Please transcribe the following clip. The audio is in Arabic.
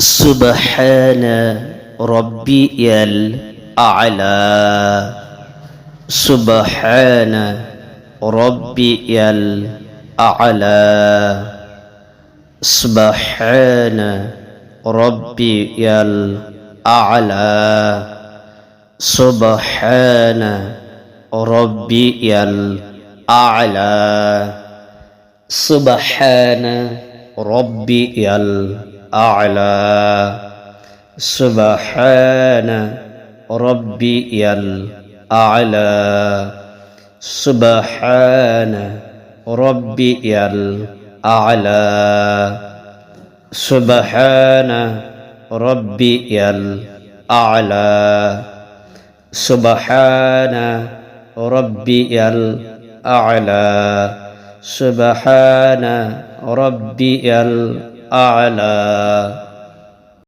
سبحان ربي الأعلى سبحان ربي الأعلى سبحان ربي الأعلى سبحان ربي الأعلى سبحان ربي الأعلى سبحان ربي الأعلى سبحان ربي الأعلى سبحان ربي الأعلى سبحان ربي الأعلى سبحان ربي الأعلى